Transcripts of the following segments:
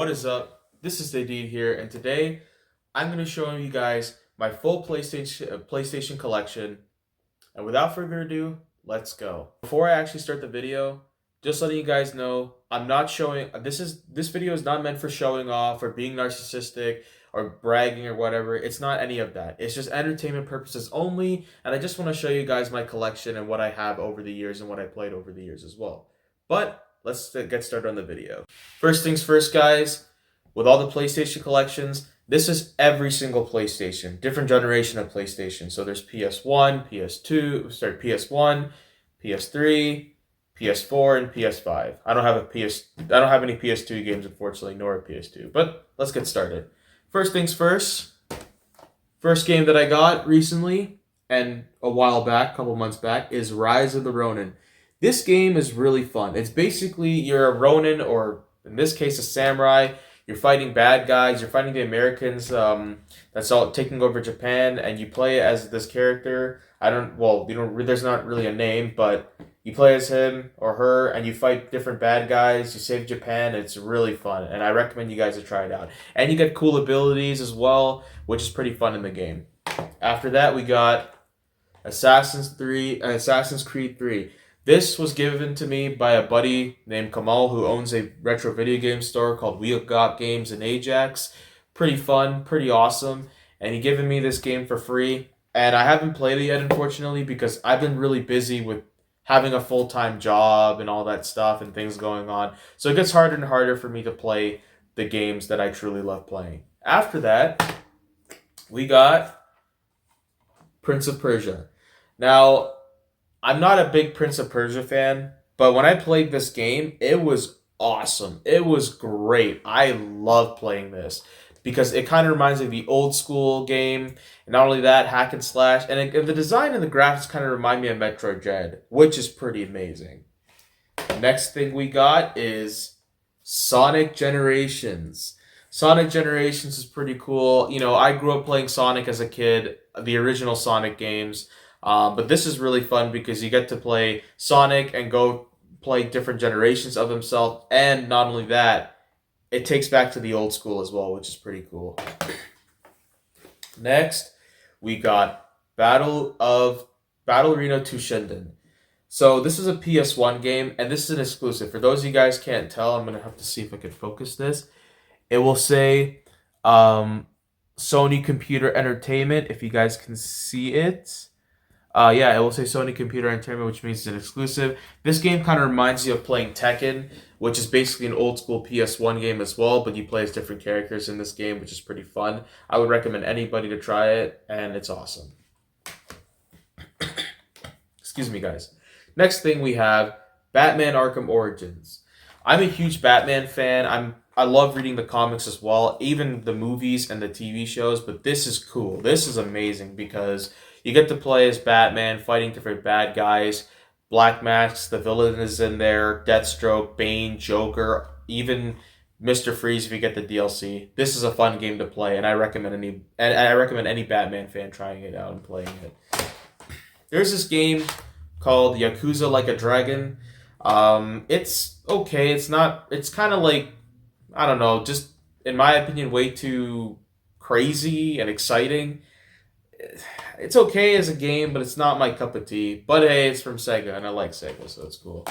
What is up? This is Deed here, and today I'm going to show you guys my full PlayStation collection. And without further ado, let's go. Before I actually start the video, just letting you guys know, I'm not showing this video is not meant for showing off or being narcissistic or bragging or whatever. It's not any of that. It's just entertainment purposes only, and I just want to show you guys my collection and what I have over the years and what I played over the years as well. But let's get started on the video. First things first, guys. With all the PlayStation collections, this is every single PlayStation, different generation of PlayStation. So there's PS1, PS1, PS3, PS4, and PS5. I don't have any PS2 games, unfortunately, nor a PS2. But let's get started. First things first. First game that I got recently and a while back, a couple months back, is Rise of the Ronin. This game is really fun. It's basically you're a Ronin, or in this case, a samurai. You're fighting bad guys. You're fighting the Americans that's all taking over Japan, and you play as this character. There's not really a name, but you play as him or her, and you fight different bad guys. You save Japan. It's really fun, and I recommend you guys to try it out. And you get cool abilities as well, which is pretty fun in the game. After that, we got Assassin's Creed 3. This was given to me by a buddy named Kamal who owns a retro video game store called We Got Games in Ajax. Pretty fun, pretty awesome. And he given me this game for free. And I haven't played it yet, unfortunately, because I've been really busy with having a full-time job and all that stuff and things going on. So it gets harder and harder for me to play the games that I truly love playing. After that, we got Prince of Persia. Now, I'm not a big Prince of Persia fan, but when I played this game, it was awesome. It was great. I love playing this because it kind of reminds me of the old school game. And not only that, hack and slash. And the design and the graphics kind of remind me of Metroid Dread, which is pretty amazing. Next thing we got is Sonic Generations. Sonic Generations is pretty cool. You know, I grew up playing Sonic as a kid, the original Sonic games. But this is really fun because you get to play Sonic and go play different generations of himself. And not only that, it takes back to the old school as well, which is pretty cool. Next, we got Battle Arena 2 Shinden. So this is a PS1 game, and this is an exclusive. For those of you guys can't tell, I'm going to have to see if I can focus this. It will say Sony Computer Entertainment, if you guys can see it. It will say Sony Computer Entertainment, which means it's an exclusive. This game kind of reminds you of playing Tekken, which is basically an old school PS1 game as well, but you play as different characters in this game, which is pretty fun. I would recommend anybody to try it, and it's awesome. Excuse me, guys. Next thing we have Batman Arkham Origins. I'm a huge Batman fan. I love reading the comics as well, even the movies and the TV shows, but this is cool. This is amazing because you get to play as Batman, fighting different bad guys. Black Mask, the villain is in there. Deathstroke, Bane, Joker, even Mr. Freeze if you get the DLC. This is a fun game to play, and I recommend any Batman fan trying it out and playing it. There's this game called Yakuza Like a Dragon. It's okay. It's kind of like, I don't know, just in my opinion, way too crazy and exciting. It's okay as a game, but it's not my cup of tea. But hey, it's from Sega, and I like Sega, so it's cool.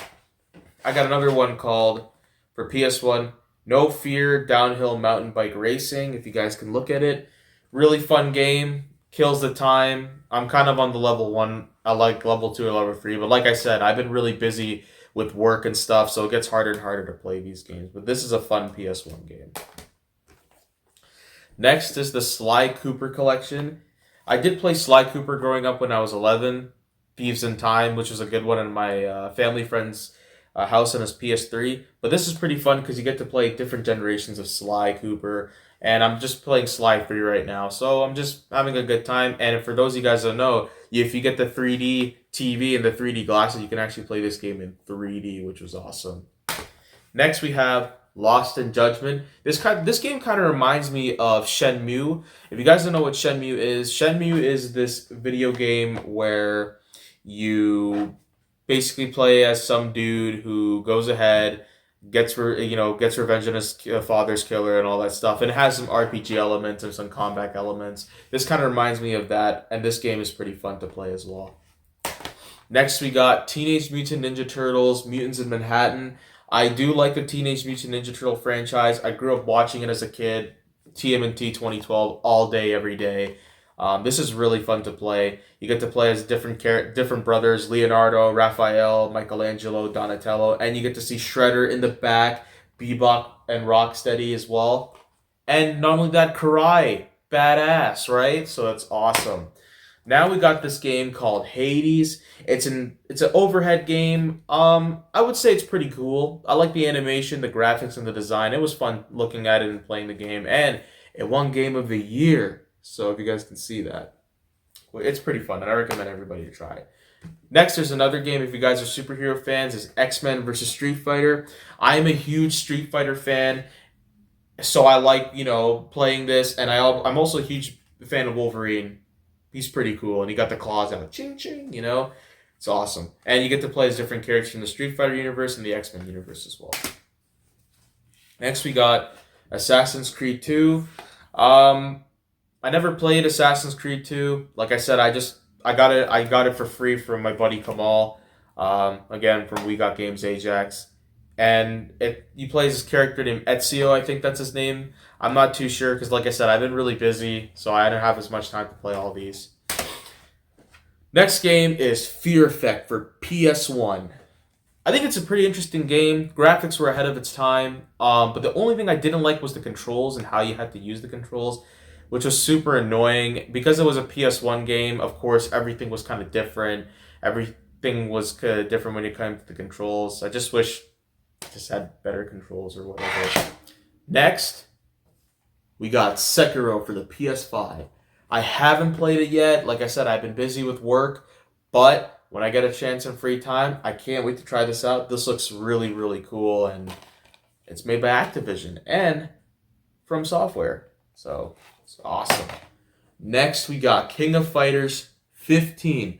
I got another one called, for PS1, No Fear Downhill Mountain Bike Racing, if you guys can look at it. Really fun game, kills the time. I'm kind of on the level 1. I like level 2 or level 3, but like I said, I've been really busy with work and stuff, so it gets harder and harder to play these games. But this is a fun PS1 game. Next is the Sly Cooper collection. I did play Sly Cooper growing up when I was 11. Thieves in Time, which was a good one in my family friend's house on his PS3. But this is pretty fun because you get to play different generations of Sly Cooper. And I'm just playing Sly 3 right now. So I'm just having a good time. And for those of you guys that don't know, if you get the 3D TV and the 3D glasses, you can actually play this game in 3D, which was awesome. Next we have Lost in Judgment. This game kind of reminds me of Shenmue. If you guys don't know what Shenmue is this video game where you basically play as some dude who goes ahead gets revenge on his father's killer and all that stuff. And it has some RPG elements and some combat elements. This kind of reminds me of that, and this game is pretty fun to play as well. Next, we got Teenage Mutant Ninja Turtles: Mutants in Manhattan. I do like the Teenage Mutant Ninja Turtle franchise. I grew up watching it as a kid. TMNT 2012 all day, every day. This is really fun to play. You get to play as different brothers: Leonardo, Raphael, Michelangelo, Donatello, and you get to see Shredder in the back, Bebop and Rocksteady as well. And not only that, Karai, badass, right? So that's awesome. Now we got this game called Hades. It's an overhead game. I would say it's pretty cool. I like the animation, the graphics, and the design. It was fun looking at it and playing the game, and it won Game of the Year. So if you guys can see that, well, it's pretty fun, and I recommend everybody to try it. Next, there's another game. If you guys are superhero fans, is X-Men versus Street Fighter. I am a huge Street Fighter fan, so I like playing this, and I'm also a huge fan of Wolverine. He's pretty cool, and he got the claws out, ching ching. It's awesome, and you get to play as different characters in the Street Fighter universe and the X-Men universe as well. Next, we got Assassin's Creed 2. I never played Assassin's Creed 2. Like I said, I got it for free from my buddy Kamal. Again from We Got Games Ajax. And you play this character named Ezio, I think that's his name. I'm not too sure because, like I said, I've been really busy, so I don't have as much time to play all these. Next game is Fear Effect for PS1. I think it's a pretty interesting game. Graphics were ahead of its time, but the only thing I didn't like was the controls and how you had to use the controls, which was super annoying. Because it was a PS1 game, of course, everything was kind of different. Everything was kind of different when it came to the controls. I just wish just had better controls or whatever. Next, we got Sekiro for the PS5. I haven't played it yet. Like I said, I've been busy with work, but when I get a chance and free time, I can't wait to try this out. This looks really, really cool, and it's made by Activision and From Software, so it's awesome. Next, we got King of Fighters 15.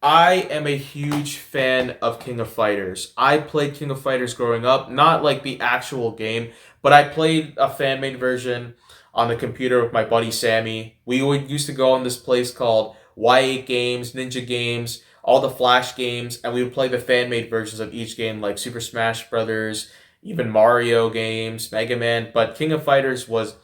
I am a huge fan of King of Fighters. I played King of Fighters growing up, not like the actual game, but I played a fan-made version on the computer with my buddy Sammy. We used to go on this place called Y8 Games, Ninja Games, all the Flash games, and we would play the fan-made versions of each game, like Super Smash Brothers, even Mario games, Mega Man. But King of Fighters was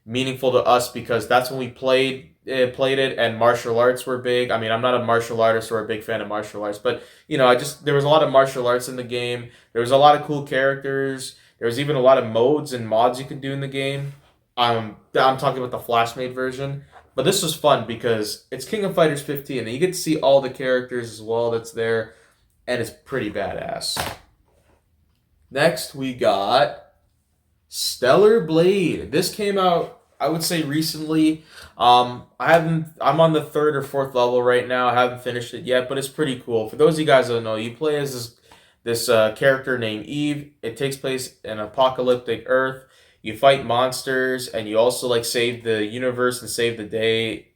meaningful to us because that's when we played it, and martial arts were big. I mean, I'm not a martial artist or a big fan of martial arts, but there was a lot of martial arts in the game. There was a lot of cool characters. There was even a lot of modes and mods you could do in the game. I'm talking about the Flash-made version, but this was fun because it's King of Fighters 15, and you get to see all the characters as well that's there, and it's pretty badass. Next, we got Stellar Blade. This came out, I would say, recently. I'm on the third or fourth level right now. I haven't finished it yet, but it's pretty cool. For those of you guys who don't know, you play as this character named Eve. It takes place in apocalyptic Earth. You fight monsters, and you also save the universe and save the day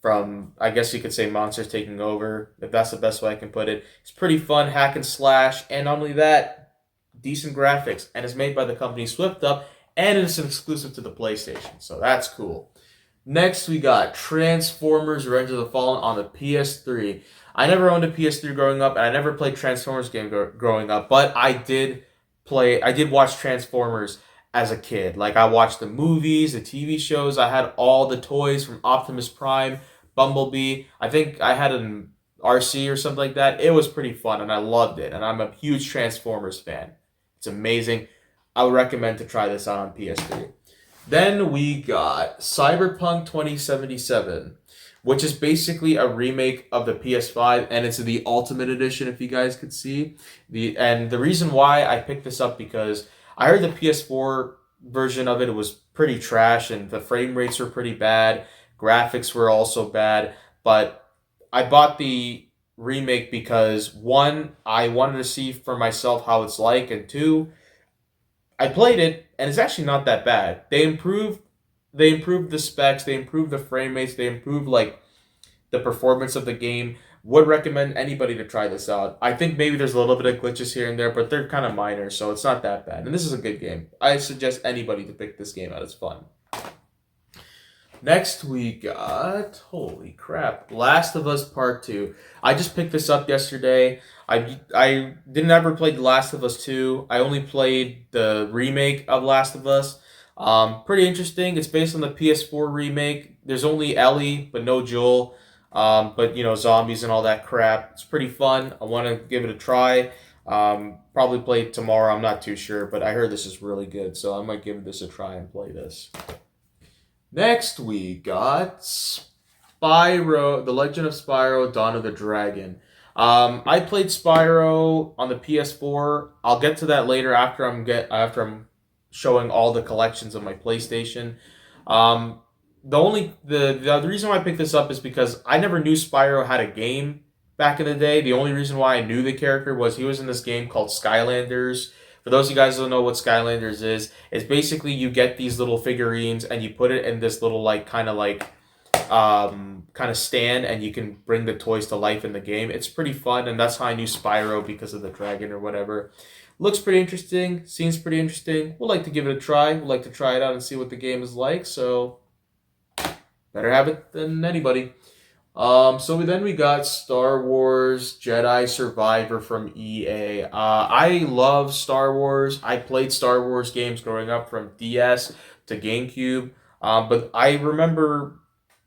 from, I guess you could say, monsters taking over, if that's the best way I can put it. It's pretty fun, hack and slash, and not only that, decent graphics, and it's made by the company Swift Up, and it's an exclusive to the PlayStation, so that's cool. Next, we got Transformers: Revenge of the Fallen on the PS3. I never owned a PS3 growing up, and I never played Transformers game growing up, but I did watch Transformers as a kid. I watched the movies, the TV shows. I had all the toys from Optimus Prime, Bumblebee. I think I had an RC or something like that. It was pretty fun, and I loved it, and I'm a huge Transformers fan. It's amazing. I would recommend to try this out on PS3. Then we got Cyberpunk 2077, which is basically a remake of the PS5, and it's the Ultimate Edition, if you guys could see. And the reason why I picked this up because I heard the PS4 version of it was pretty trash, and the frame rates were pretty bad. Graphics were also bad, but I bought the remake because, one, I wanted to see for myself how it's like, and two, I played it, and it's actually not that bad. They improved the specs, they improved the frame rates, they improved the performance of the game, Would recommend anybody to try this out. I think maybe there's a little bit of glitches here and there, but they're kind of minor, so it's not that bad. And this is a good game. I suggest anybody to pick this game out. It's fun. Next we got, holy crap, Last of Us Part 2. I just picked this up yesterday. I didn't ever play The Last of Us 2. I only played the remake of Last of Us. Pretty interesting. It's based on the PS4 remake. There's only Ellie, but no Joel. But, you know, zombies and all that crap. It's pretty fun. I want to give it a try. Probably play it tomorrow. I'm not too sure, but I heard this is really good, so I might give this a try and play this. Next, we got Spyro, The Legend of Spyro, Dawn of the Dragon. I played Spyro on the PS4. I'll get to that later after I'm showing all the collections of my PlayStation. The reason why I picked this up is because I never knew Spyro had a game back in the day. The only reason why I knew the character was he was in this game called Skylanders. For those of you guys who don't know what Skylanders is, it's basically you get these little figurines and you put it in this little kind of stand, and you can bring the toys to life in the game. It's pretty fun, and that's how I knew Spyro, because of the dragon or whatever. Looks pretty interesting, seems pretty interesting. We'd like to give it a try. We'd like to try it out and see what the game is like, so better have it than anybody. So we got Star Wars Jedi Survivor from EA. I love Star Wars. I played Star Wars games growing up from DS to GameCube. But I remember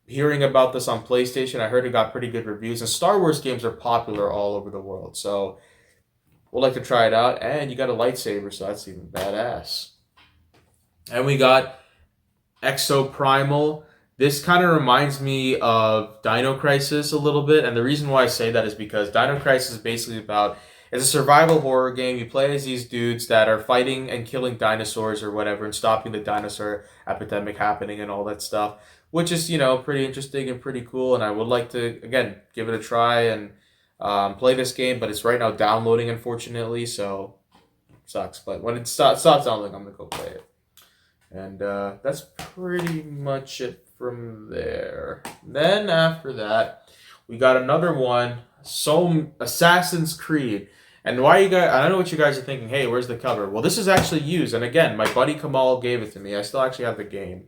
hearing about this on PlayStation. I heard it got pretty good reviews. And Star Wars games are popular all over the world. So we'll like to try it out. And you got a lightsaber, so that's even badass. And we got Exoprimal. This kind of reminds me of Dino Crisis a little bit, and the reason why I say that is because Dino Crisis is basically it's a survival horror game. You play as these dudes that are fighting and killing dinosaurs or whatever and stopping the dinosaur epidemic happening and all that stuff, which is, you know, pretty interesting and pretty cool, and I would like to, again, give it a try and play this game, but it's right now downloading, unfortunately, so sucks. But when it stops downloading, I'm going to go play it. And that's pretty much it from there. Then after that, we got another one, Assassin's Creed. And why you guys? I don't know what you guys are thinking. Hey, where's the cover? Well, this is actually used. And again, my buddy Kamal gave it to me. I still actually have the game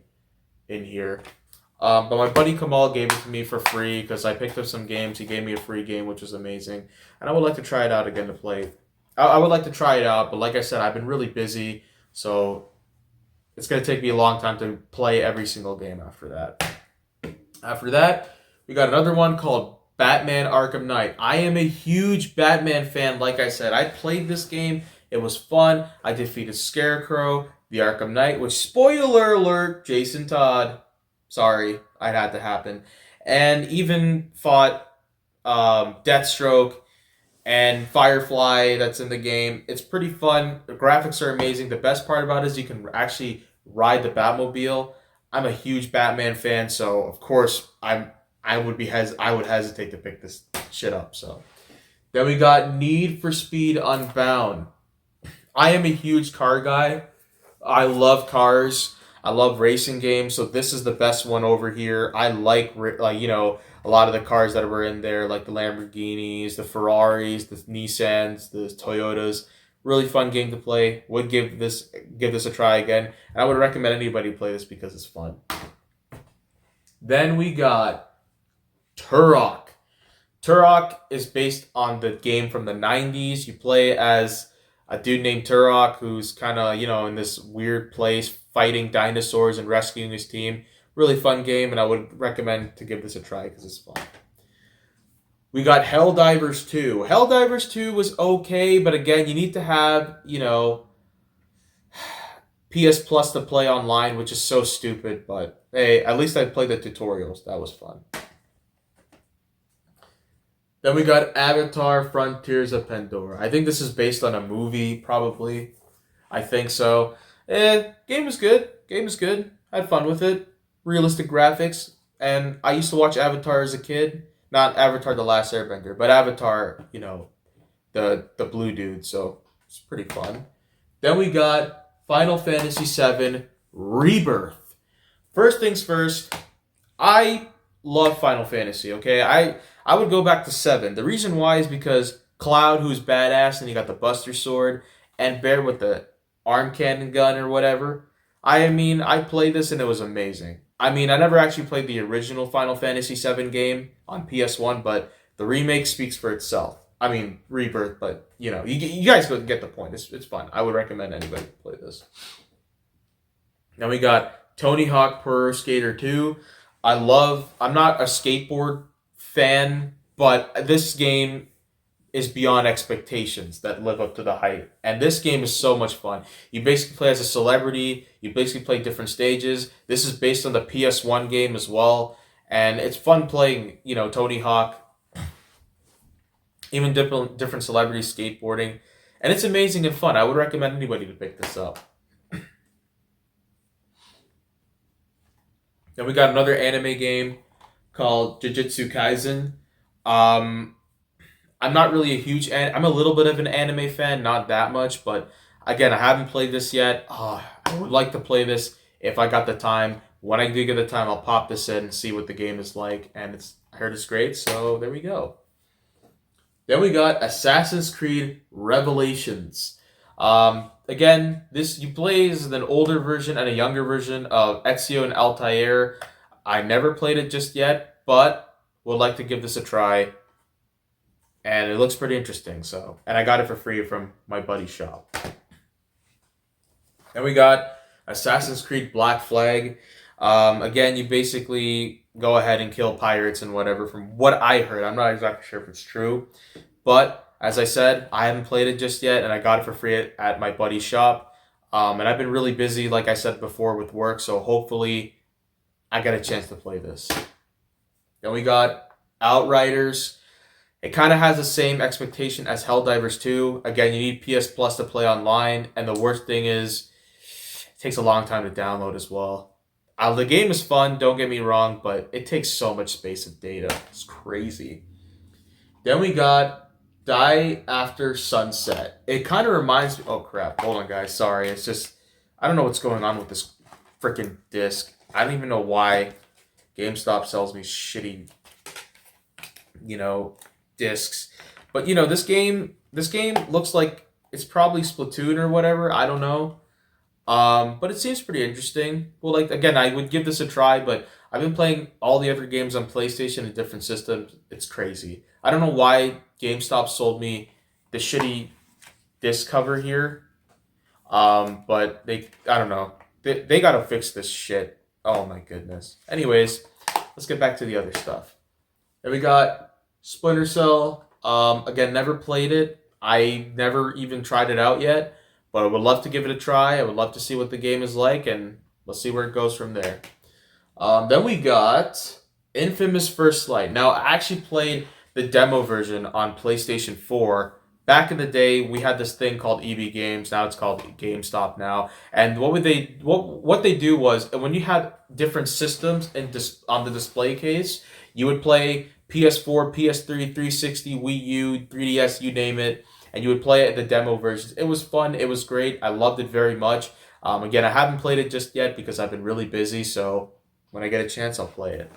in here. But my buddy Kamal gave it to me for free because I picked up some games. He gave me a free game, which was amazing. And I would like to try it out again to play. I would like to try it out, but like I said, I've been really busy, so it's going to take me a long time to play every single game after that. After that, we got another one called Batman Arkham Knight. I am a huge Batman fan. Like I said, I played this game. It was fun. I defeated Scarecrow, the Arkham Knight, which, spoiler alert, Jason Todd. Sorry, it had to happen. And even fought Deathstroke and Firefly that's in the game. It's pretty fun. The graphics are amazing. The best part about it is you can actually ride the Batmobile. I'm a huge Batman fan, so of course I would hesitate to pick this shit up. So then we got Need for Speed Unbound. I am a huge car guy. I love cars. I love racing games, so this is the best one over here. I like a lot of the cars that were in there, like the Lamborghinis, the Ferraris, the Nissans, the Toyotas. Really fun game to play. Would give this a try again. And I would recommend anybody play this because it's fun. Then we got Turok. Turok is based on the game from the 90s. You play as a dude named Turok who's kind of, in this weird place fighting dinosaurs and rescuing his team. Really fun game, and I would recommend to give this a try because it's fun. We got Helldivers 2. Helldivers 2 was okay, but again, you need to have, PS Plus to play online, which is so stupid, but hey, at least I played the tutorials. That was fun. Then we got Avatar Frontiers of Pandora. I think this is based on a movie, probably. I think so. Game is good. Had fun with it. Realistic graphics. And I used to watch Avatar as a kid. Not Avatar The Last Airbender, but Avatar, the blue dude. So it's pretty fun. Then we got Final Fantasy VII Rebirth. First things first, I love Final Fantasy. Okay, I would go back to 7. The reason why is because Cloud, who's badass, and he got the Buster Sword, and Bear with the arm cannon gun or whatever. I mean, I played this and it was amazing. I mean, I never actually played the original Final Fantasy 7 game on PS1, but the remake speaks for itself. I mean, Rebirth, but you know, you guys get the point. It's fun. I would recommend anybody play this. Now we got Tony Hawk Pro Skater 2. I'm not a skateboard fan, but this game is beyond expectations that live up to the hype. And this game is so much fun. You basically play as a celebrity. You basically play different stages. This is based on the PS1 game as well. And it's fun playing, you know, Tony Hawk, even different celebrities skateboarding. And it's amazing and fun. I would recommend anybody to pick this up. Then we got another anime game called Jujutsu Kaisen. I'm not really a huge I'm a little bit of an anime fan, not that much, but again, I haven't played this yet. I would like to play this if I got the time. When I do get the time, I'll pop this in and see what the game is like, and I heard it's great, so there we go. Then we got Assassin's Creed Revelations. Again, this you play as an older version and a younger version of Ezio and Altair. I never played it just yet, but would like to give this a try. And it looks pretty interesting, so. And I got it for free from my buddy's shop. Then we got Assassin's Creed Black Flag. Again, you basically go ahead and kill pirates and whatever from what I heard. I'm not exactly sure if it's true. But, as I said, I haven't played it just yet, and I got it for free at my buddy's shop. And I've been really busy, like I said before, with work, so hopefully I get a chance to play this. Then we got Outriders. It kind of has the same expectation as Helldivers 2. Again, you need PS Plus to play online, and the worst thing is it takes a long time to download as well. The game is fun, don't get me wrong, but it takes so much space of data. It's crazy. Then we got Die After Sunset. It kind of reminds me... Oh, crap. Hold on, guys. Sorry. It's just... I don't know what's going on with this freaking disc. I don't even know why GameStop sells me shitty, you know, discs. But, you know, this game looks like it's probably Splatoon or whatever. I don't know. But it seems pretty interesting. Well, like, again, I would give this a try, but I've been playing all the other games on PlayStation and different systems. It's crazy. I don't know why GameStop sold me the shitty disc cover here. But I don't know. They gotta fix this shit. Oh my goodness. Anyways, let's get back to the other stuff. Then we got Splinter Cell. Again, never played it. I never even tried it out yet. But I would love to give it a try. I would love to see what the game is like, and let's see where it goes from there. Then we got Infamous First Light. Now, I actually played the demo version on PlayStation 4. Back in the day, we had this thing called EB Games. Now it's called GameStop now. And what they do was, when you had different systems on the display case, you would play PS4, PS3, 360, Wii U, 3DS, you name it. And you would play it in the demo versions. It was fun. It was great. I loved it very much. Again, I haven't played it just yet because I've been really busy. So when I get a chance, I'll play it.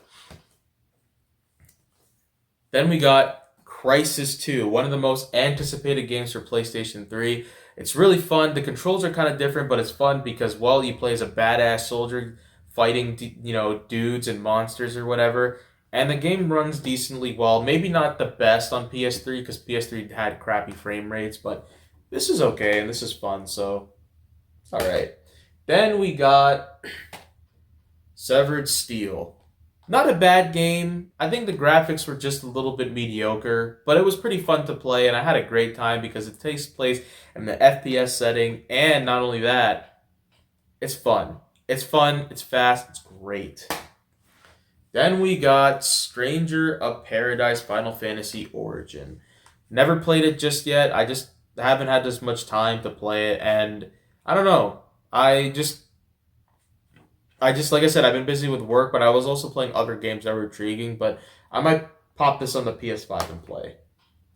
Then we got Crysis 2, one of the most anticipated games for PlayStation 3. It's really fun. The controls are kind of different, but it's fun because, well, you play as a badass soldier fighting, you know, dudes and monsters or whatever. And the game runs decently well. Maybe not the best on PS3 because PS3 had crappy frame rates, but this is okay and this is fun, so it's alright. Then we got Severed Steel. Not a bad game. I think the graphics were just a little bit mediocre, but it was pretty fun to play and I had a great time because it takes place in the FPS setting, and not only that, it's fun. It's fun, it's fast, it's great. Then we got Stranger of Paradise Final Fantasy Origin. Never played it just yet. I just haven't had this much time to play it, and I don't know. I just like I said, I've been busy with work, but I was also playing other games that were intriguing, but I might pop this on the PS5 and play.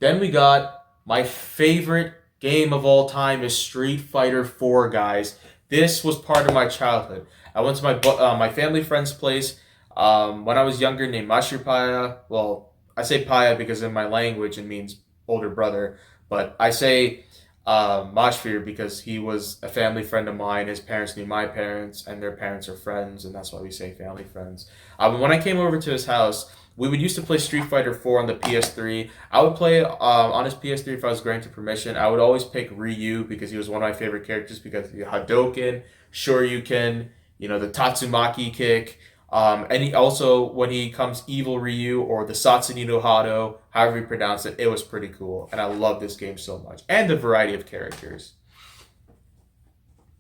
Then we got my favorite game of all time is Street Fighter 4, guys. This was part of my childhood. I went to my family friend's place. When I was younger, named Mashir. Well, I say Paya because in my language it means older brother, but I say Mashfir because he was a family friend of mine. His parents knew my parents, and their parents are friends, and that's why we say family friends. When I came over to his house, we would used to play Street Fighter 4 on the PS3. I would play on his PS3 if I was granted permission. I would always pick Ryu because he was one of my favorite characters because the Hadouken, Shoryuken, the Tatsumaki kick. And he also, when he comes Evil Ryu or the Satsuni no Hado, however you pronounce it, it was pretty cool. And I love this game so much. And the variety of characters.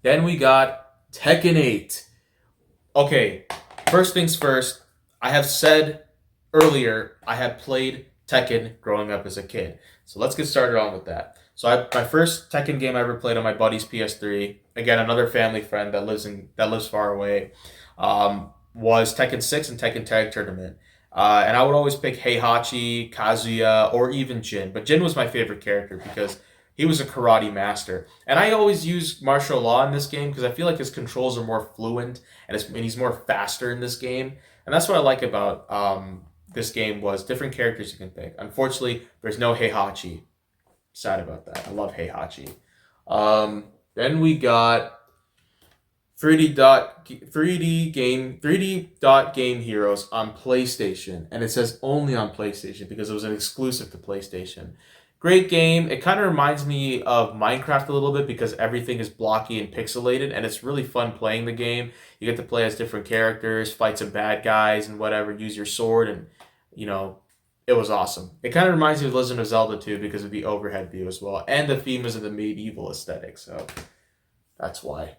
Then we got Tekken 8. Okay, first things first, I have said earlier I have played Tekken growing up as a kid. So let's get started on with that. So my first Tekken game I ever played on my buddy's PS3, again another family friend that lives far away, was Tekken 6 and Tekken Tag Tournament. And I would always pick Heihachi, Kazuya, or even Jin. But Jin was my favorite character because he was a karate master. And I always use martial law in this game because I feel like his controls are more fluent and he's more faster in this game. And that's what I like about this game was different characters you can pick. Unfortunately, there's no Heihachi. Sad about that. I love Heihachi. Then we got 3D dot game heroes on PlayStation, and it says only on PlayStation because it was an exclusive to PlayStation. Great game. It kind of reminds me of Minecraft a little bit because everything is blocky and pixelated, and it's really fun playing the game. You get to play as different characters, fight some bad guys and whatever, use your sword, and it was awesome. It kind of reminds me of Legend of Zelda too because of the overhead view as well, and the theme is in the medieval aesthetic, so that's why.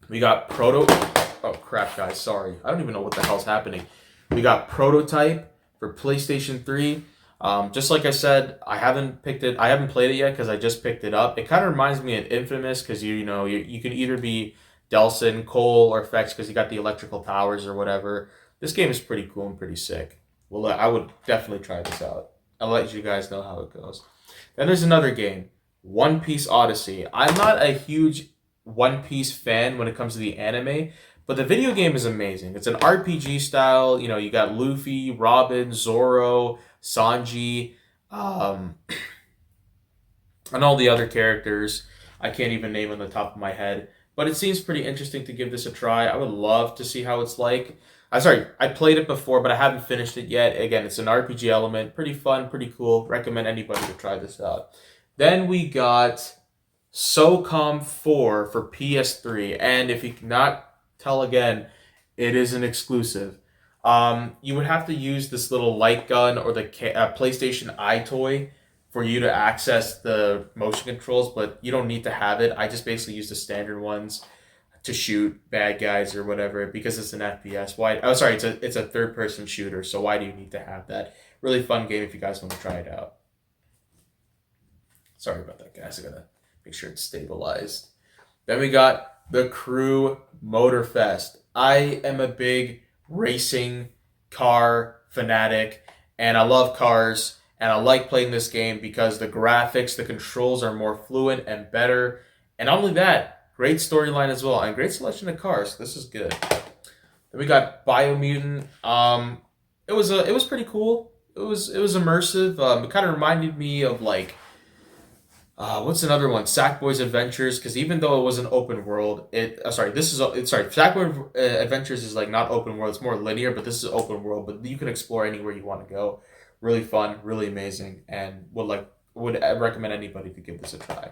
We got oh crap, guys, sorry. I don't even know what the hell's happening. We got Prototype for PlayStation 3. Just like I said, I haven't played it yet because I just picked it up. It kind of reminds me of Infamous because you can either be Delsin, Cole, or Fex because you got the electrical powers or whatever. This game is pretty cool and pretty sick. Well, I would definitely try this out. I'll let you guys know how it goes. Then there's another game, One Piece Odyssey. I'm not a huge One Piece fan when it comes to the anime, but the video game is amazing. It's an RPG style. You got Luffy, Robin, Zoro, Sanji, and all the other characters. I can't even name on the top of my head, but it seems pretty interesting to give this a try. I would love to see how it's like. I played it before, but I haven't finished it yet. Again, it's an RPG element. Pretty fun, pretty cool. Recommend anybody to try this out. Then we got SOCOM 4 for PS3. And if you cannot tell again, it is an exclusive. You would have to use this little light gun or the PlayStation iToy for you to access the motion controls, but you don't need to have it. I just basically use the standard ones to shoot bad guys or whatever because it's an FPS. It's a third-person shooter, so why do you need to have that? Really fun game if you guys want to try it out. Sorry about that, guys. I gotta make sure it's stabilized. Then we got the Crew Motorfest. I am a big racing car fanatic, and I love cars, and I like playing this game because the graphics, the controls are more fluent and better. And not only that, great storyline as well, and great selection of cars. This is good. Then we got Biomutant. It was pretty cool. It was immersive. It kind of reminded me of like what's another one? Sackboy's Adventures, because even though it was an open world, Sackboy Adventures is like not open world; it's more linear. But this is open world, but you can explore anywhere you want to go. Really fun, really amazing, and would recommend anybody to give this a try.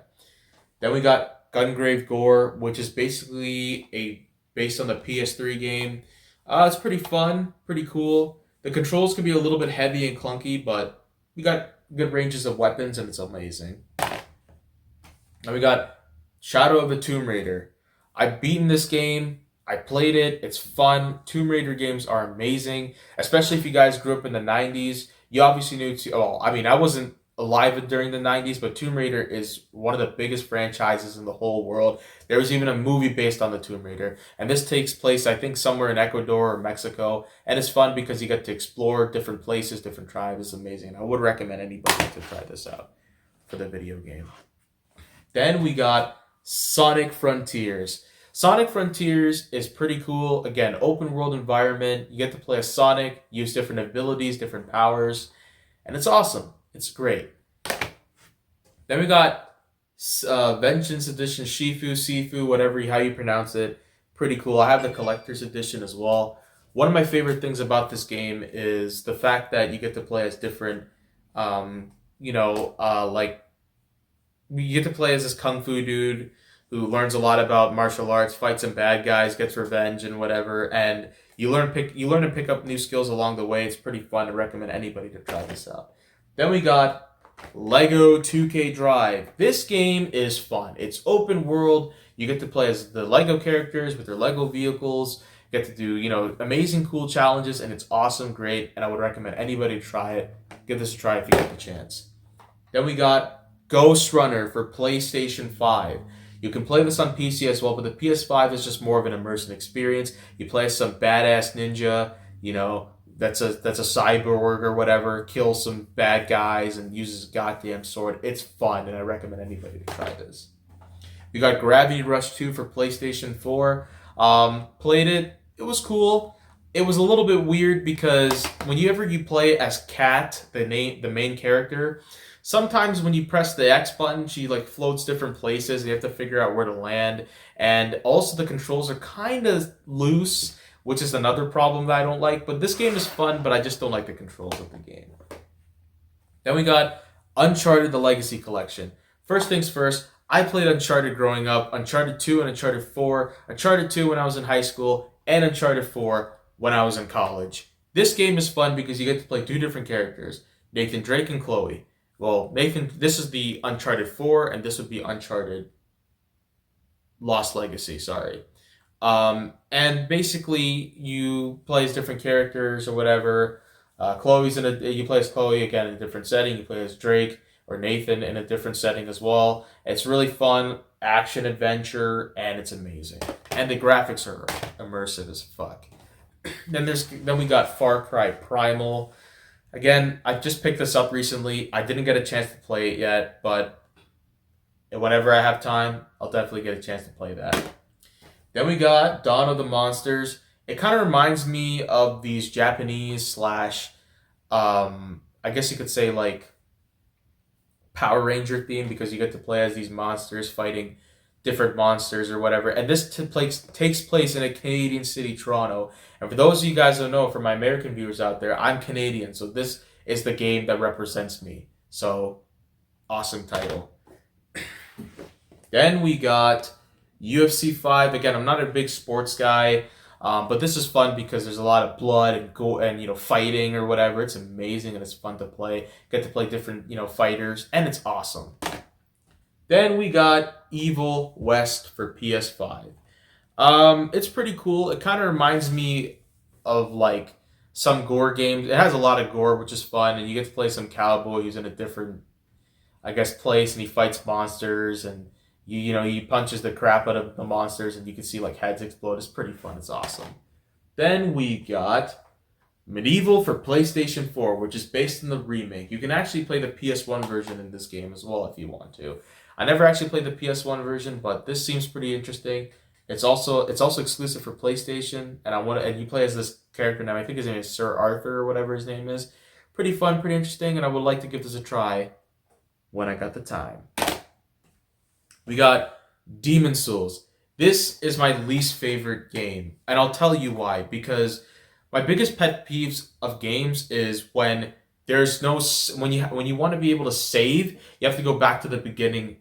Then we got Gungrave Gore, which is basically based on the PS3 game. It's pretty fun, pretty cool. The controls can be a little bit heavy and clunky, but we got good ranges of weapons, and it's amazing. Then we got Shadow of the Tomb Raider. I've beaten this game. I played it. It's fun. Tomb Raider games are amazing, especially if you guys grew up in the 90s. You obviously knew I wasn't alive during the 90s, but Tomb Raider is one of the biggest franchises in the whole world. There was even a movie based on the Tomb Raider, and this takes place, I think, somewhere in Ecuador or Mexico, and it's fun because you get to explore different places, different tribes. It's amazing. I would recommend anybody to try this out for the video game. Then we got Sonic Frontiers. Sonic Frontiers is pretty cool. Again, open world environment. You get to play as Sonic, use different abilities, different powers, and it's awesome. It's great. Then we got Vengeance Edition, Sifu, whatever how you pronounce it. Pretty cool. I have the collector's edition as well. One of my favorite things about this game is the fact that you get to play as different, like you get to play as this kung fu dude who learns a lot about martial arts, fights some bad guys, gets revenge and whatever, and you learn to pick up new skills along the way. It's pretty fun. I recommend anybody to try this out. Then we got Lego 2K Drive. This game is fun. It's open world. You get to play as the Lego characters with their Lego vehicles. You get to do, amazing, cool challenges, and it's awesome, great, and I would recommend anybody to try it. Give this a try if you get the chance. Then we got Ghost Runner for PlayStation 5. You can play this on PC as well, but the PS5 is just more of an immersive experience. You play as some badass ninja, that's a cyborg or whatever, kills some bad guys and uses a goddamn sword. It's fun, and I recommend anybody to try this. We got Gravity Rush 2 for PlayStation 4. Played it. It was cool. It was a little bit weird because whenever you play as Kat, the main character, sometimes when you press the X button, she floats different places and you have to figure out where to land. And also the controls are kind of loose, which is another problem that I don't like. But this game is fun, but I just don't like the controls of the game. Then we got Uncharted: The Legacy Collection. First things first, I played Uncharted growing up, Uncharted 2 and Uncharted 4, Uncharted 2 when I was in high school, and Uncharted 4 when I was in college. This game is fun because you get to play two different characters, Nathan Drake and Chloe. Well, Nathan, this is the Uncharted 4, and this would be Uncharted Lost Legacy, sorry. And basically, you play as different characters or whatever. You play as Chloe, again, in a different setting. You play as Drake or Nathan in a different setting as well. It's really fun, action adventure, and it's amazing. And the graphics are immersive as fuck. Then we got Far Cry Primal. Again, I just picked this up recently. I didn't get a chance to play it yet, but whenever I have time, I'll definitely get a chance to play that. Then we got Dawn of the Monsters. It kind of reminds me of these Japanese / I guess you could say Power Ranger theme, because you get to play as these monsters fighting different monsters or whatever. And this takes place in a Canadian city, Toronto. And for those of you guys who don't know, for my American viewers out there, I'm Canadian, so this is the game that represents me. So, awesome title. Then we got UFC 5. Again, I'm not a big sports guy, but this is fun because there's a lot of blood and fighting or whatever. It's amazing and it's fun to play. Get to play different fighters, and it's awesome. Then we got Evil West for PS5. It's pretty cool. It kind of reminds me of some gore games. It has a lot of gore, which is fun, and you get to play some cowboy who's in a different, place, and he fights monsters, and he punches the crap out of the monsters, and you can see heads explode. It's pretty fun. It's awesome. Then we got Medieval for PlayStation 4, which is based on the remake. You can actually play the PS1 version in this game as well if you want to. I never actually played the PS1 version, but this seems pretty interesting. It's also exclusive for PlayStation, and you play as this character now. I think his name is Sir Arthur or whatever his name is. Pretty fun, pretty interesting, and I would like to give this a try when I got the time. We got Demon Souls. This is my least favorite game, and I'll tell you why. Because my biggest pet peeves of games is when when you want to be able to save, you have to go back to the beginning.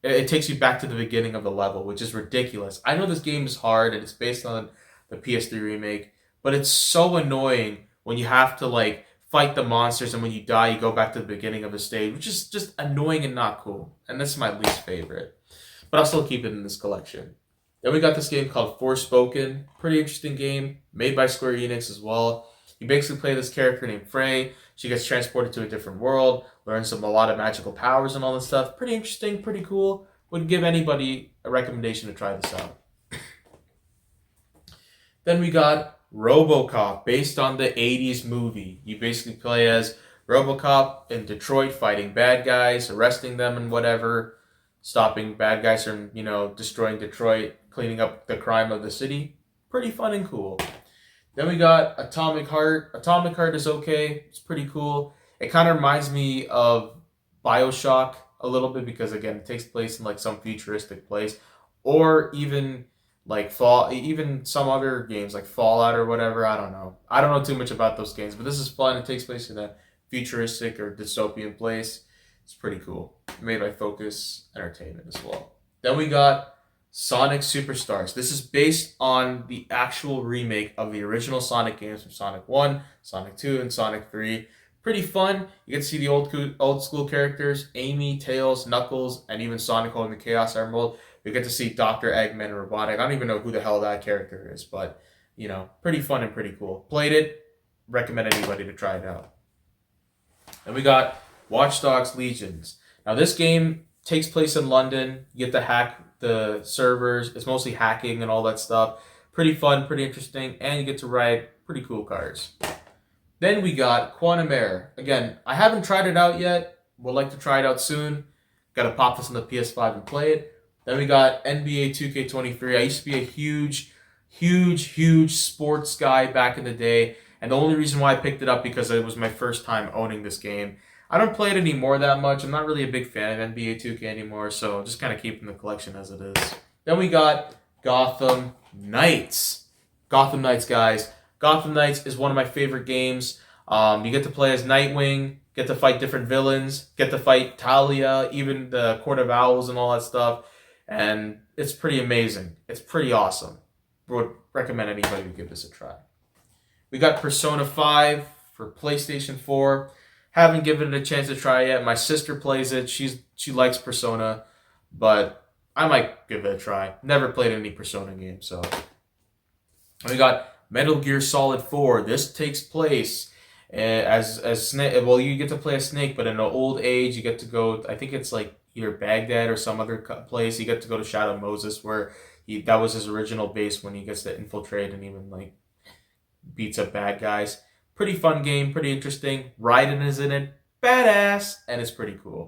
It takes you back to the beginning of the level, which is ridiculous. I know this game is hard and it's based on the PS3 remake, but it's so annoying when you have to fight the monsters, and when you die, you go back to the beginning of the stage, which is just annoying and not cool. And that's my least favorite. But I'll still keep it in this collection. Then we got this game called Forspoken. Pretty interesting game, made by Square Enix as well. You basically play this character named Frey. She gets transported to a different world, learns a lot of magical powers and all this stuff. Pretty interesting, pretty cool. Would give anybody a recommendation to try this out. Then we got RoboCop, based on the 80s movie. You basically play as RoboCop in Detroit, fighting bad guys, arresting them and whatever, stopping bad guys from, destroying Detroit. cleaning up the crime of the city. Pretty fun and cool. Then we got Atomic Heart. Atomic Heart is okay. It's pretty cool. It kind of reminds me of BioShock a little bit because again, it takes place in like some futuristic place, or even like even some other games like Fallout or whatever. I don't know. I don't know too much about those games, but this is fun. It takes place in a futuristic or dystopian place. It's pretty cool. Made by Focus Entertainment as well. Then we got Sonic Superstars. This is based on the actual remake of the original Sonic games from Sonic 1, Sonic 2, and Sonic 3. Pretty fun. You get to see the old school characters, Amy, Tails, Knuckles, and even Sonic holding the Chaos Emerald. We get to see Dr. Eggman and Robotnik. I don't even know who the hell that character is, but, you know, pretty fun and pretty cool. Played it. Recommend anybody to try it out. And we got Watch Dogs Legions. Now, this game takes place in London. You get to hack the servers. It's mostly hacking and all that stuff. Pretty fun, pretty interesting, and you get to ride pretty cool cars. Then we got Quantum Error. Again, I haven't tried it out yet. Would like to try it out soon. Got to pop this on the PS5 and play it. Then we got NBA 2K23. I used to be a huge sports guy back in the day, and the only reason why I picked it up because it was my first time owning this game. I don't play it anymore that much. I'm not really a big fan of NBA 2K anymore, so just kind of keeping the collection as it is. Then we got Gotham Knights. Gotham Knights, guys. Gotham Knights is one of my favorite games. You get to play as Nightwing, get to fight different villains, get to fight Talia, even the Court of Owls and all that stuff. And it's pretty amazing. It's pretty awesome. Would recommend anybody to give this a try. We got Persona 5 for PlayStation 4. Haven't given it a chance to try yet. My sister plays it. She likes Persona, but I might give it a try. Never played any Persona game, so. And we got Metal Gear Solid 4. This takes place as Snake. Well, you get to play as Snake, but in an old age, you get to go. I think it's like either Baghdad or some other place. You get to go to Shadow Moses, where that was his original base when he gets to infiltrate and even like beats up bad guys. Pretty fun game, pretty interesting. Raiden is in it, badass, and it's pretty cool.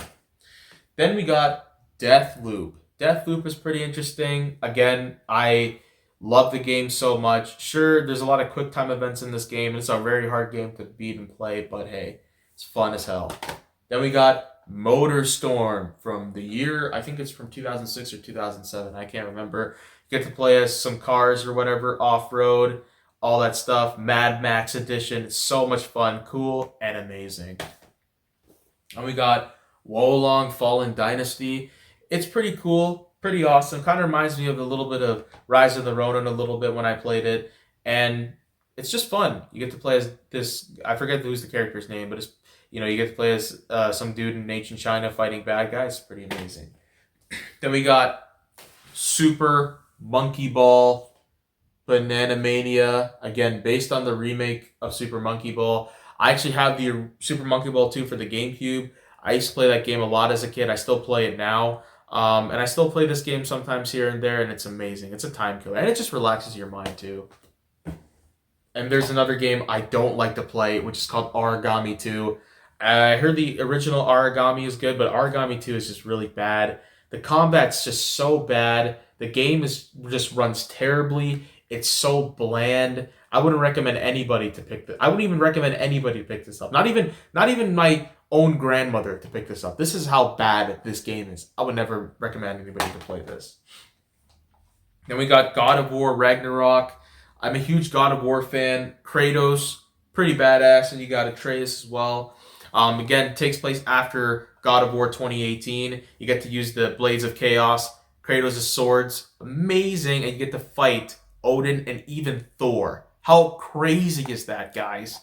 Then we got Deathloop. Deathloop is pretty interesting. Again, I love the game so much. Sure, there's a lot of quick time events in this game. It's a very hard game to beat and play, but hey, it's fun as hell. Then we got Motorstorm from the year, I think it's from 2006 or 2007. I can't remember. You get to play as some cars or whatever, off-road, all that stuff. Mad Max edition. It's so much fun, cool, and amazing. And we got Wolong Fallen Dynasty. It's pretty cool, pretty awesome. Kind of reminds me of a little bit of Rise of the Ronin a little bit when I played it. And it's just fun. You get to play as this, I forget who's the character's name, but it's, you know, you get to play as some dude in ancient China fighting bad guys. It's pretty amazing. Then we got Super Monkey Ball Banana Mania, again, based on the remake of Super Monkey Ball. I actually have the Super Monkey Ball 2 for the GameCube. I used to play that game a lot as a kid. I still play it now. And I still play this game sometimes here and there, and it's amazing. It's a time killer, and it just relaxes your mind, too. And there's another game I don't like to play, which is called Origami 2. I heard the original Origami is good, but Origami 2 is just really bad. The combat's just so bad. The game just runs terribly. It's so bland. I wouldn't recommend anybody to pick this. I wouldn't even recommend anybody to pick this up. Not even my own grandmother to pick this up. This is how bad this game is. I would never recommend anybody to play this. Then we got God of War Ragnarok. I'm a huge God of War fan. Kratos, pretty badass, and you got Atreus as well. Again, it takes place after God of War 2018. You get to use the Blades of Chaos, Kratos' swords. Amazing, and you get to fight Odin and even Thor. How crazy is that, guys?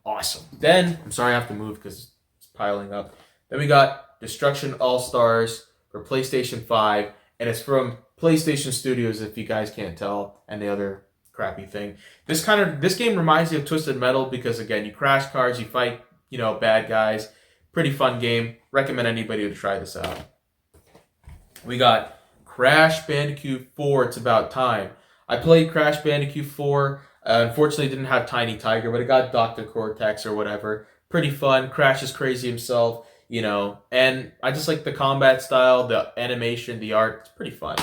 Awesome. Then, I'm sorry I have to move because it's piling up. Then we got Destruction All-Stars for PlayStation 5, and it's from PlayStation Studios, if you guys can't tell, and the other crappy thing. This game reminds me of Twisted Metal because, again, you crash cars, you fight, bad guys. Pretty fun game. Recommend anybody to try this out. We got Crash Bandicoot 4, It's About Time. I played Crash Bandicoot 4. Unfortunately, it didn't have Tiny Tiger, but it got Dr. Cortex or whatever. Pretty fun. Crash is crazy himself, and I just like the combat style, the animation, the art. It's pretty fun.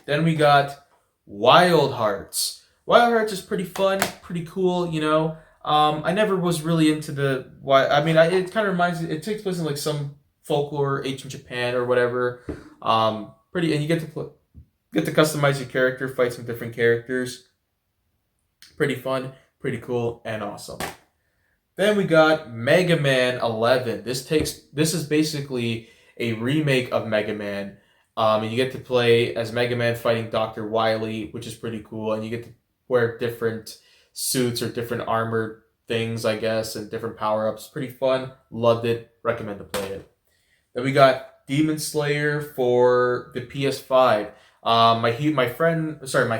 Then we got Wild Hearts. Wild Hearts is pretty fun, pretty cool, you know. I never was really into the it kind of reminds me. It takes place in like some folklore, ancient Japan or whatever. Pretty, and you get to customize your character, fight some different characters. Pretty fun, pretty cool, and awesome. Then we got Mega Man 11. This is basically a remake of Mega Man. And you get to play as Mega Man fighting Dr. Wily, which is pretty cool. And you get to wear different suits or different armored things, I guess, and different power-ups. Pretty fun. Loved it. Recommend to play it. Then we got Demon Slayer for the PS5. My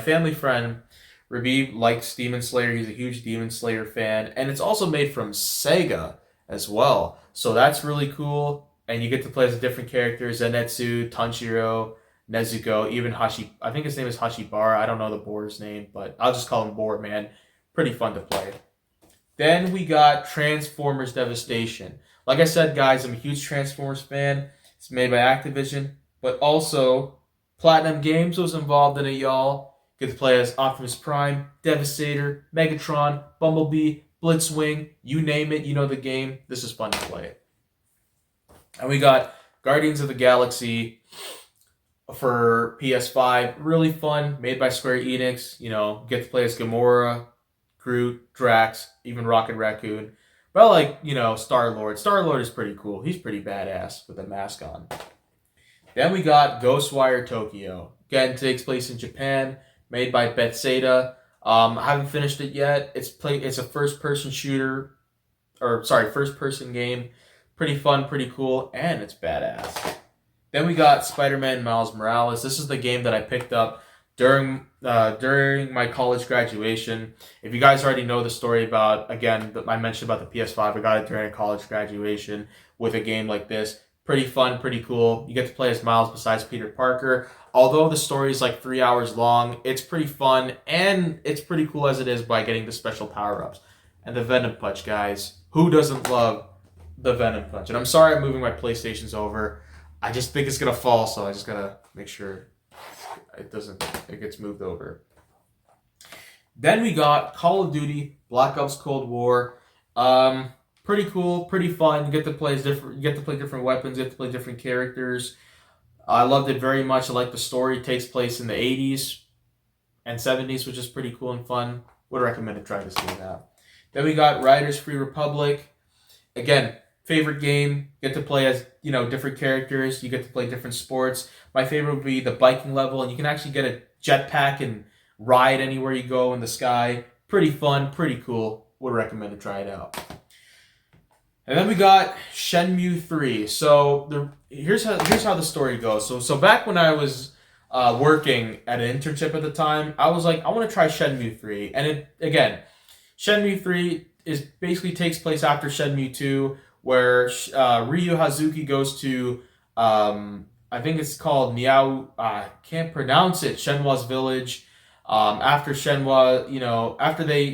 family friend, Rabib, likes Demon Slayer. He's a huge Demon Slayer fan. And it's also made from Sega as well. So that's really cool. And you get to play as different characters: Zenitsu, Tanjiro, Nezuko, even I think his name is Hashibara. I don't know the boar's name, but I'll just call him Boar, man. Pretty fun to play. Then we got Transformers Devastation. Like I said, guys, I'm a huge Transformers fan. It's made by Activision, but also Platinum Games was involved in it, y'all. Get to play as Optimus Prime, Devastator, Megatron, Bumblebee, Blitzwing, you name it, you know the game. This is fun to play. And we got Guardians of the Galaxy for PS5. Really fun, made by Square Enix. You know, get to play as Gamora, Groot, Drax, even Rocket Raccoon. But like, you know, Star-Lord. Star-Lord is pretty cool. He's pretty badass with a mask on. Then we got Ghostwire Tokyo. Again, takes place in Japan, made by Bethesda. I haven't finished it yet. It's a first-person game. Pretty fun, pretty cool, and it's badass. Then we got Spider-Man Miles Morales. This is the game that I picked up during my college graduation. If you guys already know the story about, again, I mentioned about the PS5, I got it during college graduation with a game like this. Pretty fun, pretty cool. You get to play as Miles besides Peter Parker. Although the story is like 3 hours long, it's pretty fun, and it's pretty cool as it is by getting the special power-ups. And the Venom Punch, guys. Who doesn't love the Venom Punch? And I'm sorry I'm moving my PlayStations over. I just think it's going to fall, so I just got to make sure it gets moved over. Then we got Call of Duty Black Ops Cold War. Pretty cool, pretty fun. You get to play different weapons, you get to play different characters. I loved it very much. I like the story. It takes place in the 80s and 70s, which is pretty cool and fun. Would recommend to try this game out. Then we got Riders Free Republic. Again, favorite game. Get to play as, you know, different characters. You get to play different sports. My favorite would be the biking level, and you can actually get a jetpack and ride anywhere you go in the sky. Pretty fun, pretty cool. Would recommend to try it out. And then we got Shenmue 3. So here's how the story goes. So back when I was working at an internship at the time, I was like, I want to try Shenmue 3. And Shenmue 3 basically takes place after Shenmue 2, where Ryu Hazuki goes to I think it's called Niao. I can't pronounce it. Shenhua's village. After Shenhua, you know,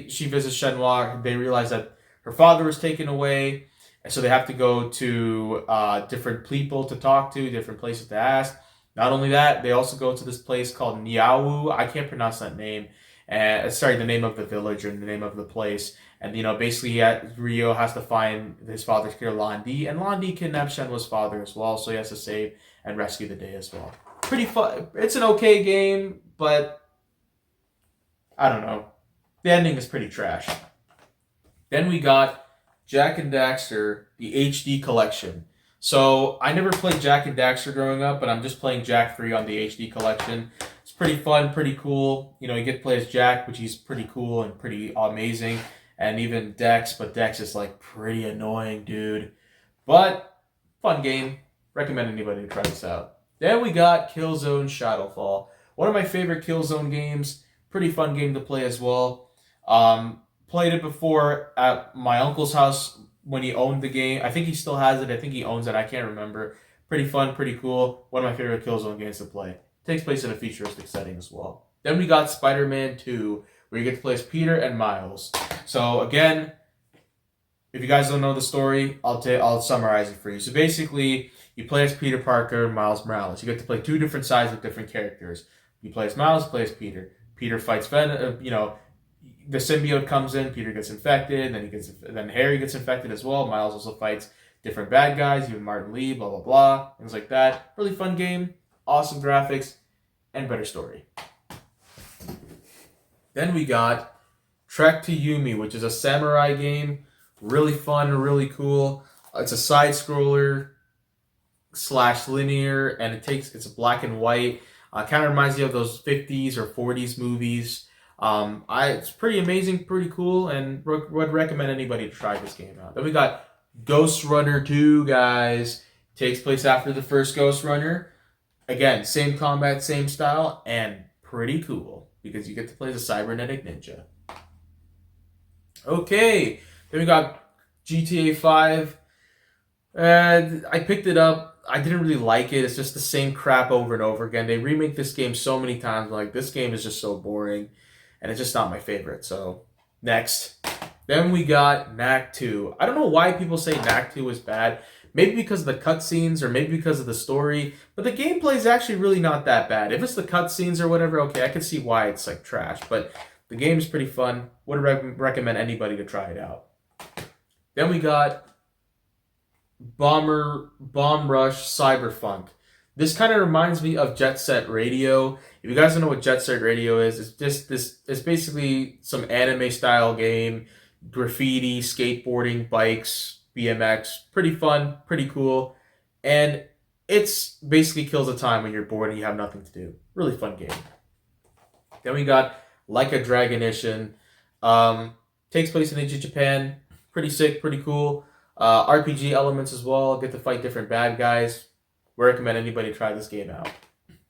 she visits Shenhua, they realize that her father was taken away. And so they have to go to different people to talk to, different places to ask. Not only that, they also go to this place called Niawu. I can't pronounce that name. The name of the village or the name of the place. And, you know, basically Ryo has to find his father's killer, Landi. And Landi kidnaps Shenhua's father as well. So he has to save and rescue the day as well. Pretty fun. It's an okay game, but I don't know. The ending is pretty trash. Then we got Jak and Daxter, the HD collection. So I never played Jak and Daxter growing up, but I'm just playing Jak 3 on the HD collection. It's pretty fun, pretty cool. You know, you get to play as Jak, which he's pretty cool and pretty amazing. And even Dex, but Dex is like pretty annoying, dude. But fun game. Recommend anybody to try this out. Then we got Killzone Shadowfall. One of my favorite Killzone games. Pretty fun game to play as well. Played it before at my uncle's house when he owned the game. I think he still has it. I think he owns it. I can't remember. Pretty fun, pretty cool. One of my favorite Killzone games to play. Takes place in a futuristic setting as well. Then we got Spider-Man 2, where you get to play as Peter and Miles. So again, if you guys don't know the story, I'll summarize it for you. So basically, you play as Peter Parker and Miles Morales. You get to play two different sides with different characters. You play as Miles, play as Peter. Peter fights Venom. The symbiote comes in. Peter gets infected. Then Harry gets infected as well. Miles also fights different bad guys, even Martin Lee. Blah blah blah. Things like that. Really fun game. Awesome graphics and better story. Then we got Trek to Yumi, which is a samurai game. Really fun, really cool. It's a side scroller / linear, and it's black and white. Kind of reminds you of those 50s or 40s movies. It's pretty amazing, pretty cool, and would recommend anybody to try this game out. Then we got Ghost Runner 2, guys. Takes place after the first Ghost Runner. Again, same combat, same style, and pretty cool because you get to play the cybernetic ninja. Okay, then we got GTA 5. And I picked it up. I didn't really like it. It's just the same crap over and over again. They remake this game so many times. Like, this game is just so boring. And it's just not my favorite. So, next. Then we got Knack 2. I don't know why people say Knack 2 is bad. Maybe because of the cutscenes or maybe because of the story. But the gameplay is actually really not that bad. If it's the cutscenes or whatever, okay, I can see why it's like trash. But the game is pretty fun. Would recommend anybody to try it out. Then we got Bomb Rush Cyberpunk. This kind of reminds me of Jet Set Radio. If you guys don't know what Jet Set Radio is, it's basically some anime style game, graffiti, skateboarding, bikes, BMX. Pretty fun, pretty cool, and it's basically kills the time when you're bored and you have nothing to do. Really fun game. Then we got Like a Dragon. Takes place in ancient Japan. Pretty sick, pretty cool. RPG elements as well. Get to fight different bad guys. We recommend anybody try this game out.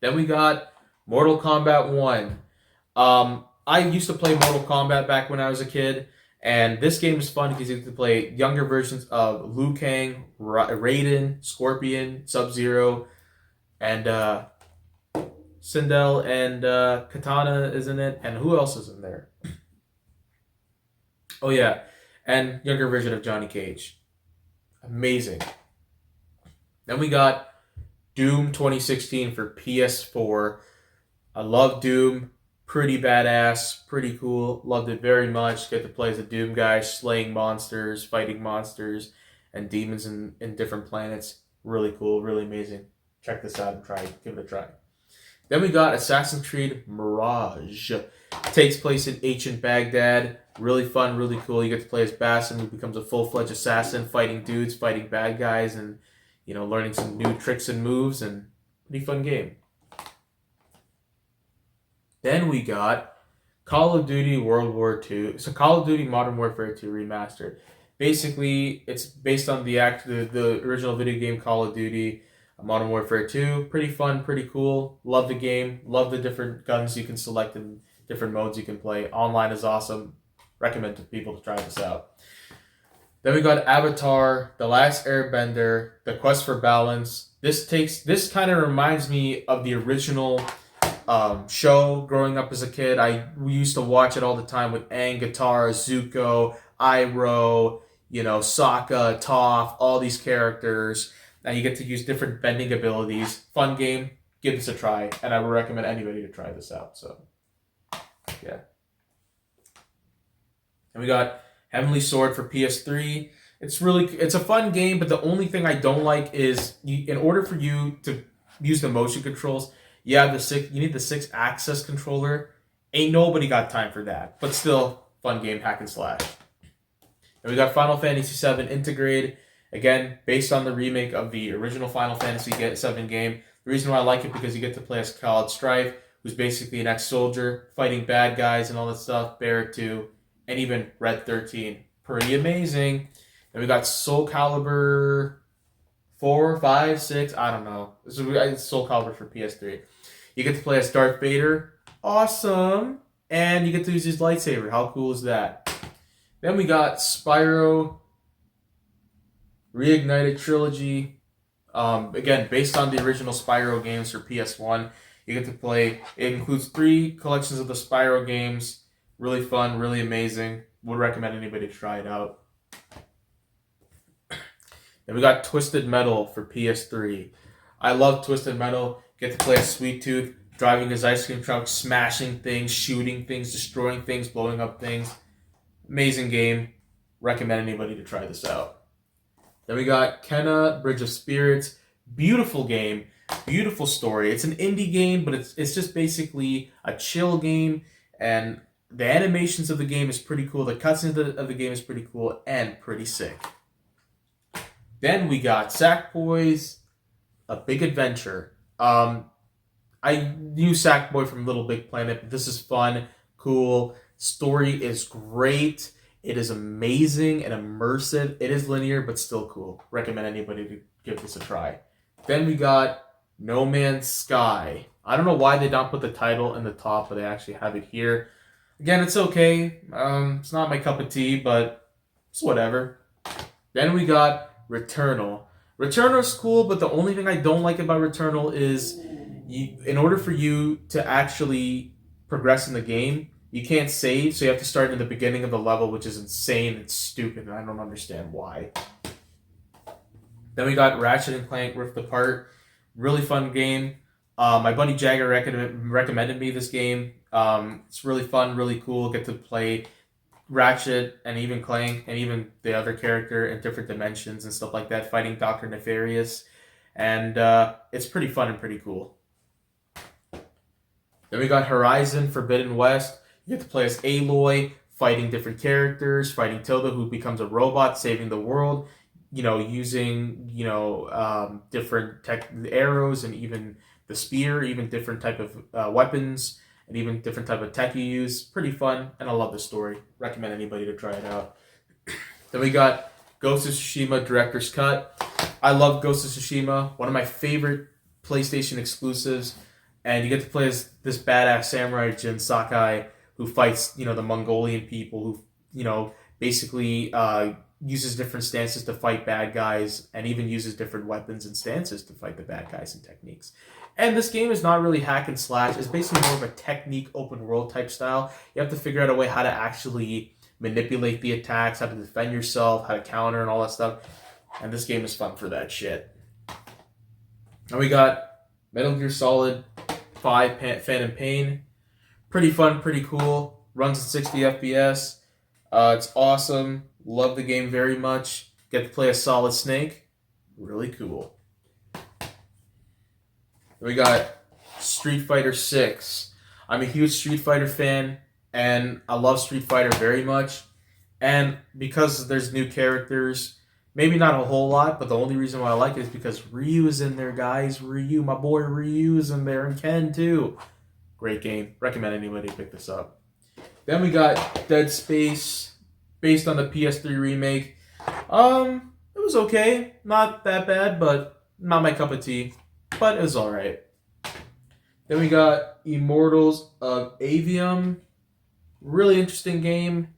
Then we got Mortal Kombat 1. I used to play Mortal Kombat back when I was a kid, and this game is fun because you get to play younger versions of Liu Kang, Raiden, Scorpion, Sub-Zero, and Sindel, and Katana is in it, and who else is in there? Oh yeah, and younger version of Johnny Cage. Amazing. Then we got Doom 2016 for PS4. I love Doom. Pretty badass. Pretty cool. Loved it very much. Get to play as a Doom guy, slaying monsters, fighting monsters, and demons in different planets. Really cool. Really amazing. Check this out and give it a try. Then we got Assassin's Creed Mirage. Takes place in ancient Baghdad. Really fun, really cool. You get to play as Basim, who becomes a full-fledged assassin, fighting dudes, fighting bad guys, and learning some new tricks and moves, and pretty fun game. Then we got Call of Duty World War II. So Call of Duty Modern Warfare 2 Remastered. Basically, it's based on the original video game Call of Duty Modern Warfare 2. Pretty fun, pretty cool. Love the game. Love the different guns you can select and different modes you can play. Online is awesome. Recommend to people to try this out. Then we got Avatar, The Last Airbender, The Quest for Balance. This kind of reminds me of the original show growing up as a kid. We used to watch it all the time with Aang, Katara, Zuko, Iroh, Sokka, Toph, all these characters. Now you get to use different bending abilities. Fun game. Give this a try, and I would recommend anybody to try this out. So, yeah. And we got Heavenly Sword for PS3. It's a fun game, but the only thing I don't like is in order for you to use the motion controls, you need the 6-axis controller. Ain't nobody got time for that. But still, fun game, hack and slash. And we got Final Fantasy VII Integrate. Again, based on the remake of the original Final Fantasy VII game. The reason why I like it because you get to play as Khalid Strife, who's basically an ex-soldier, fighting bad guys and all that stuff. Barrett 2, and even Red 13. Pretty amazing. Then we got Soul Calibur 4, 5, 6, I don't know. It's Soul Calibur for PS3. You get to play as Darth Vader. Awesome. And you get to use his lightsaber. How cool is that? Then we got Spyro Reignited Trilogy. Again, based on the original Spyro games for PS1. You get to play. It includes 3 collections of the Spyro games. Really fun, really amazing. Would recommend anybody to try it out. Then we got Twisted Metal for PS3. I love Twisted Metal. Get to play as Sweet Tooth, driving his ice cream truck, smashing things, shooting things, destroying things, blowing up things. Amazing game. Recommend anybody to try this out. Then we got Kenna, Bridge of Spirits. Beautiful game. Beautiful story. It's an indie game, but it's just basically a chill game. And the animations of the game is pretty cool. The cutscenes of the game is pretty cool and pretty sick. Then we got Sackboy's A Big Adventure. I knew Sackboy from Little Big Planet, but this is fun, cool. Story is great. It is amazing and immersive. It is linear, but still cool. Recommend anybody to give this a try. Then we got No Man's Sky. I don't know why they don't put the title in the top, but they actually have it here. Again, it's okay. It's not my cup of tea, but it's whatever. Then we got Returnal. Returnal is cool, but the only thing I don't like about Returnal is in order for you to actually progress in the game, you can't save, so you have to start in the beginning of the level, which is insane and stupid, and I don't understand why. Then we got Ratchet and Clank Rift Apart. Really fun game. My buddy Jagger recommended me this game. It's really fun, really cool. Get to play Ratchet and even Clank and even the other character in different dimensions and stuff like that, fighting Dr. Nefarious. And it's pretty fun and pretty cool. Then we got Horizon Forbidden West. You get to play as Aloy, fighting different characters, fighting Tilda, who becomes a robot, saving the world, using, different tech arrows and even the spear, even different type of weapons, and even different type of tech you use. Pretty fun, and I love the story. Recommend anybody to try it out. Then we got Ghost of Tsushima Director's Cut. I love Ghost of Tsushima, one of my favorite PlayStation exclusives, and you get to play as this badass samurai Jin Sakai, who fights, the Mongolian people, who, basically uses different stances to fight bad guys, and even uses different weapons and stances to fight the bad guys and techniques. And this game is not really hack and slash. It's basically more of a technique open world type style. You have to figure out a way how to actually manipulate the attacks, how to defend yourself, how to counter, and all that stuff. And this game is fun for that shit. And we got Metal Gear Solid 5 Phantom Pain. Pretty fun, pretty cool. Runs at 60 FPS. It's awesome. Love the game very much. Get to play a Solid Snake. Really cool. We got Street Fighter 6. I'm a huge Street Fighter fan, and I love Street Fighter very much. And because there's new characters, maybe not a whole lot, but the only reason why I like it is because Ryu is in there, guys. Ryu, my boy Ryu is in there, and Ken too. Great game. Recommend anybody pick this up. Then we got Dead Space, based on the PS3 remake. It was okay. Not that bad, but not my cup of tea. But it was alright. Then we got Immortals of Avium. Really interesting game.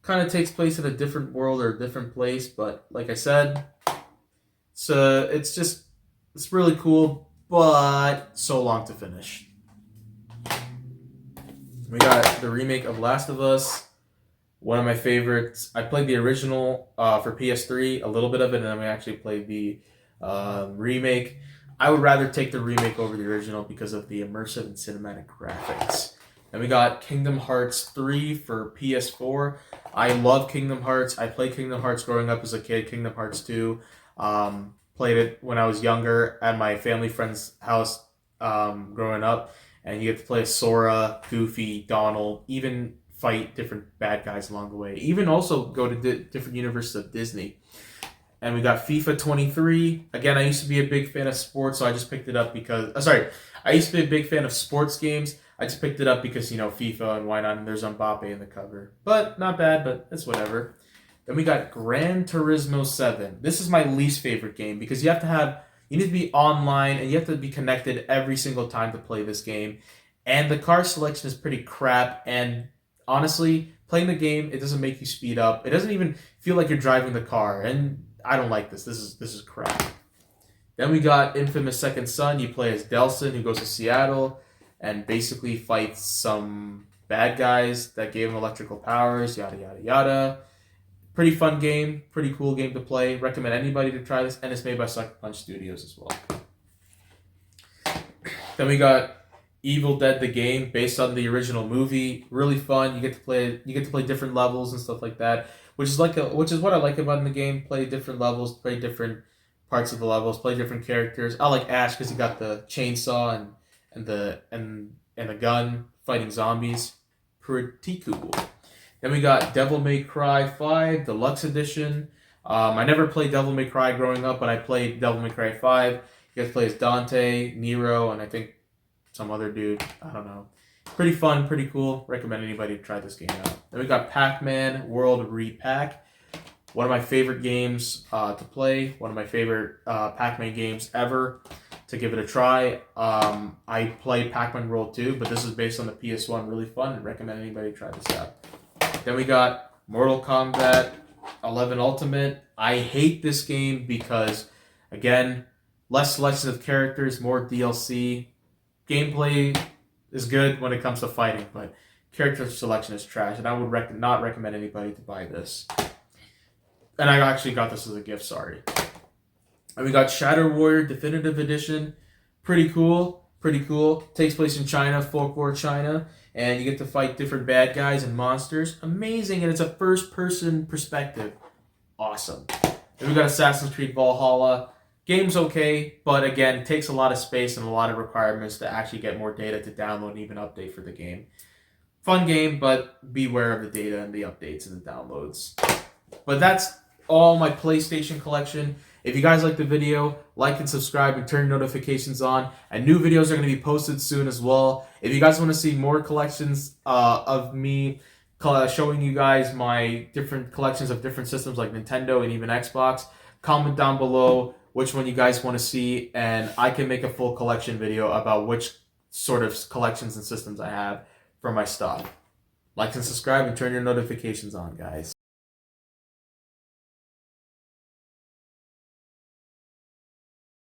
Kind of takes place in a different world or a different place, but like I said, it's really cool, but so long to finish. We got the remake of Last of Us. One of my favorites. I played the original for PS3, a little bit of it, and then we actually played the remake. I would rather take the remake over the original because of the immersive and cinematic graphics. Then we got Kingdom Hearts 3 for PS4. I love Kingdom Hearts. I played Kingdom Hearts growing up as a kid. Kingdom Hearts 2. Played it when I was younger at my family friend's house growing up. And you get to play as Sora, Goofy, Donald, even fight different bad guys along the way. Even also go to different universes of Disney. And we got FIFA 23. Again, I used to be a big fan of sports, so I just picked it up because... I used to be a big fan of sports games. I just picked it up because, FIFA and why not? And there's Mbappe in the cover. But not bad, but it's whatever. Then we got Gran Turismo 7. This is my least favorite game because you need to be online and you have to be connected every single time to play this game. And the car selection is pretty crap. And honestly, playing the game, it doesn't make you speed up. It doesn't even feel like you're driving the car. And I don't like this. This is crap. Then we got Infamous Second Son. You play as Delson, who goes to Seattle and basically fights some bad guys that gave him electrical powers, yada, yada, yada. Pretty fun game. Pretty cool game to play. Recommend anybody to try this. And it's made by Sucker Punch Studios as well. Then we got Evil Dead the game based on the original movie. Really fun. You get to play different levels and stuff like that, which is what I like about the game. Play different levels, play different parts of the levels, play different characters. I like Ash because he got the chainsaw and the gun fighting zombies. Pretty cool. Then we got Devil May Cry 5 Deluxe Edition. I never played Devil May Cry growing up, but I played Devil May Cry 5. You guys play as Dante, Nero, and I think some other dude. I don't know. Pretty fun, pretty cool. Recommend anybody to try this game out. Then we got Pac-Man World Repack. One of my favorite games to play. One of my favorite Pac-Man games ever. To give it a try. I played Pac-Man World 2, but this is based on the PS1. Really fun. Recommend anybody try this out. Then we got Mortal Kombat 11 Ultimate. I hate this game because, again, less selection of characters, more DLC. Gameplay is good when it comes to fighting, but character selection is trash, and I would not recommend anybody to buy this. And I actually got this as a gift, sorry. And we got Shadow Warrior Definitive Edition. Pretty cool. Pretty cool. Takes place in China, Folk War China. And you get to fight different bad guys and monsters. Amazing. And it's a first-person perspective. Awesome. Then we got Assassin's Creed Valhalla. Game's okay, but again, takes a lot of space and a lot of requirements to actually get more data to download and even update for the game. Fun game, but beware of the data and the updates and the downloads. But that's all my PlayStation collection. If you guys like the video, like and subscribe and turn notifications on. And new videos are going to be posted soon as well. If you guys want to see more collections of me showing you guys my different collections of different systems like Nintendo and even Xbox, comment down below which one you guys want to see, and I can make a full collection video about which sort of collections and systems I have for my stuff. Like and subscribe and turn your notifications on, guys.